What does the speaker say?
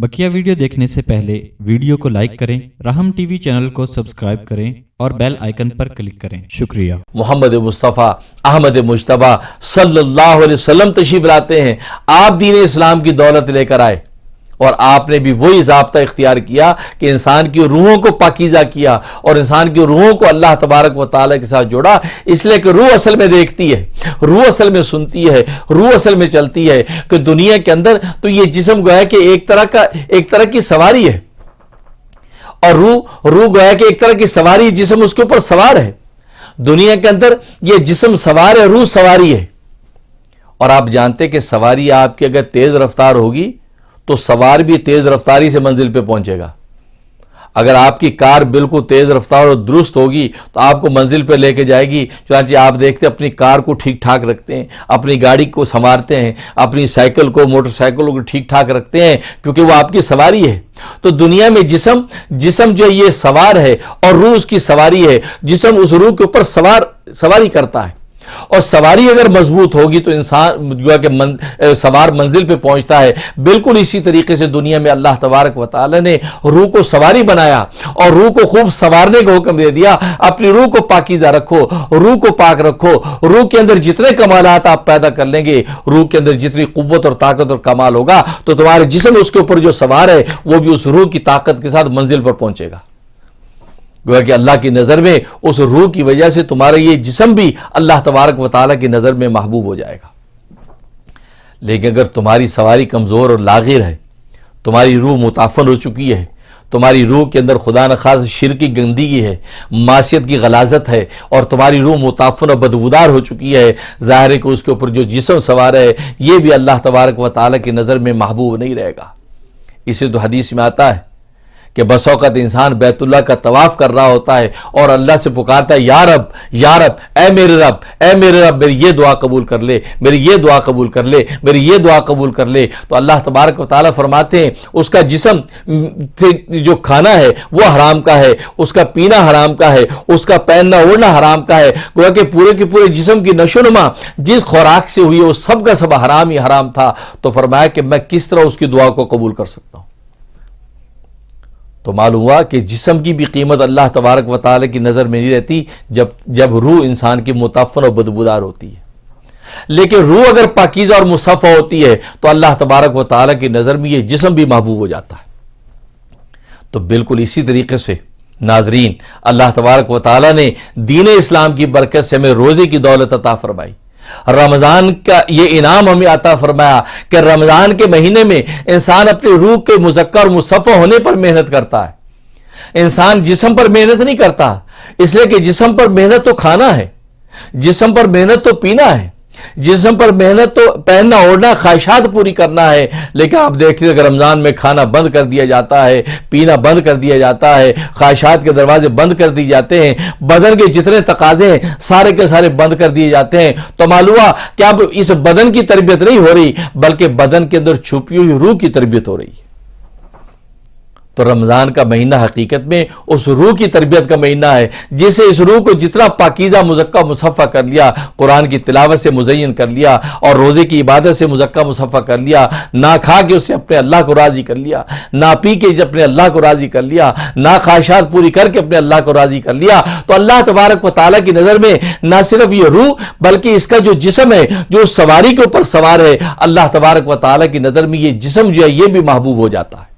बकिया video देखने से पहले वीडियो को लाइक करें, राहम टीवी चैनल को सब्सक्राइब करें और बेल आइकन पर क्लिक करें। शुक्रिया। मोहम्मद मुस्तफ़ा अहमद मुश्तबा सल्लल्लाहु अलैहि वसल्लम तशरीफ लाते हैं। आप दीन इस्लाम की दौलत लेकर आए और आपने भी वही ज़ाब्ता इख्तियार किया कि इंसान की रूहों को पाकीज़ा किया और इंसान की रूहों को अल्लाह तबारक व तआला के साथ जोड़ा। इसलिए कि रूह असल में देखती है, रूह असल में सुनती है, रूह असल में चलती है कि दुनिया के अंदर तो ये जिस्म गोया कि एक तरह की सवारी है और रूह गोया कि एक तरह की सवारी, जिस्म उसके ऊपर सवार है। दुनिया के अंदर ये जिस्म सवार है, रूह सवारी है। और आप जानते कि सवारी आपकी अगर तेज रफ्तार होगी तो सवार भी तेज रफ्तारी से मंजिल पे पहुंचेगा। अगर आपकी कार बिल्कुल तेज रफ्तार और दुरुस्त होगी तो आपको मंजिल पे लेके जाएगी। चुनांचे आप देखते अपनी कार को ठीक ठाक रखते हैं, अपनी गाड़ी को संवारते हैं, अपनी साइकिल को, मोटरसाइकिल को ठीक ठाक रखते हैं, क्योंकि वो आपकी सवारी है। तो दुनिया में जिस्म जो ये सवार है और रूह उसकी सवारी है। जिस्म उस रूह के ऊपर सवारी करता है और सवारी अगर मजबूत होगी तो इंसान जो कि सवार मंजिल पे पहुंचता है। बिल्कुल इसी तरीके से दुनिया में अल्लाह तबारक व तआला ने रूह को सवारी बनाया और रूह को खूब संवारने का हुक्म दे दिया। अपनी रूह को पाकीज़ा रखो, रूह को पाक रखो। रूह के अंदर जितने कमालात आप पैदा कर लेंगे, रूह के अंदर जितनी कुव्वत और ताकत और कमाल होगा, तो तुम्हारे जिस्म उसके ऊपर जो सवार है वो भी उस रूह की ताकत के साथ मंजिल पर पहुंचेगा। गोया कि अल्लाह की नज़र में उस रूह की वजह से तुम्हारा ये जिस्म भी अल्लाह तबारक व तआला की नज़र में महबूब हो जाएगा। लेकिन अगर तुम्हारी सवारी कमज़ोर और लागिर है, तुम्हारी रूह मुताफन हो चुकी है, तुम्हारी रूह के अंदर खुदा न खास शिर्क की गंदगी है, मासियत की गलाजत है और तुम्हारी रूह मुताफन और बदबूदार हो चुकी है, ज़ाहिर है कि उसके ऊपर जो जिस्म सवार है ये भी अल्लाह तबारक व तआला की नज़र में महबूब नहीं रहेगा। इसे तो हदीस में आता है कि बस औक़त इंसान बैतुल्लाह का तवाफ कर रहा होता है और अल्लाह से पुकारता है, या रब, या रब, ऐ मेरे रब, ऐ मेरे रब, मेरी ये दुआ कबूल कर ले, मेरी ये दुआ कबूल कर ले, मेरी ये दुआ कबूल कर ले। तो अल्लाह तबारक व तआला फरमाते हैं उसका जिस्म जो खाना है वो हराम का है, उसका पीना हराम का है, उसका पहनना ओढ़ना हराम का है। गोया कि पूरे के पूरे जिस्म की नशोनुमा जिस खुराक से हुई है वो सब का सब हराम ही हराम था। तो फरमाया कि मैं किस तरह उसकी दुआ को कबूल कर सकता हूँ। तो मालूम हुआ कि जिस्म की भी कीमत अल्लाह तबारक व तआला की नज़र में नहीं रहती जब रूह इंसान की मुताफ़न और बदबूदार होती है। लेकिन रूह अगर पाकीज़ा और मुसफ़ा होती है तो अल्लाह तबारक व तआला की नज़र में ये जिस्म भी महबूब हो जाता है। तो बिल्कुल इसी तरीके से नाज़रीन, अल्लाह तबारक व तआला ने दीन इस्लाम की बरकत से हमें रोज़े की दौलत अता फरमाई। रमज़ान का ये इनाम हमें अता फरमाया कि रमज़ान के महीने में इंसान अपनी रूह के मुज़क्का और मुसफ़ा होने पर मेहनत करता है। इंसान जिस्म पर मेहनत नहीं करता, इसलिए कि जिस्म पर मेहनत तो खाना है, जिस्म पर मेहनत तो पीना है, जिस्म पर मेहनत तो पहनना ओढ़ना, ख्वाहिशात पूरी करना है। लेकिन आप देखिए अगर रमज़ान में खाना बंद कर दिया जाता है, पीना बंद कर दिया जाता है, ख्वाहिशात के दरवाजे बंद कर दिए जाते हैं, बदन के जितने तकाजे हैं सारे के सारे बंद कर दिए जाते हैं, तो मालूम हुआ कि अब इस बदन की तरबियत नहीं हो रही बल्कि बदन के अंदर छुपी हुई रूह की तरबियत हो रही है। तो रमज़ान का महीना हकीकत में उस रूह की तरबियत का महीना है, जिसे इस रूह को जितना पाकीज़ा मुज़क्का मुसफ़ा कर लिया, कुरान की तिलावत से मुज़य्यन कर लिया और रोज़े की इबादत से मुज़क्का मुसफ़ा कर लिया, ना खा के उसने अपने अल्लाह को राज़ी कर लिया, ना पी के अपने अल्लाह को राज़ी कर लिया, ना ख्वाहिशात पूरी करके अपने अल्लाह को राज़ी कर लिया, तो अल्लाह तबारक व तआला की नज़र में ना सिर्फ ये रूह बल्कि इसका जो जिस्म है जो सवारी के ऊपर सवार है, अल्लाह तबारक व तआला की नज़र में ये जिस्म जो है ये भी महबूब हो जाता है।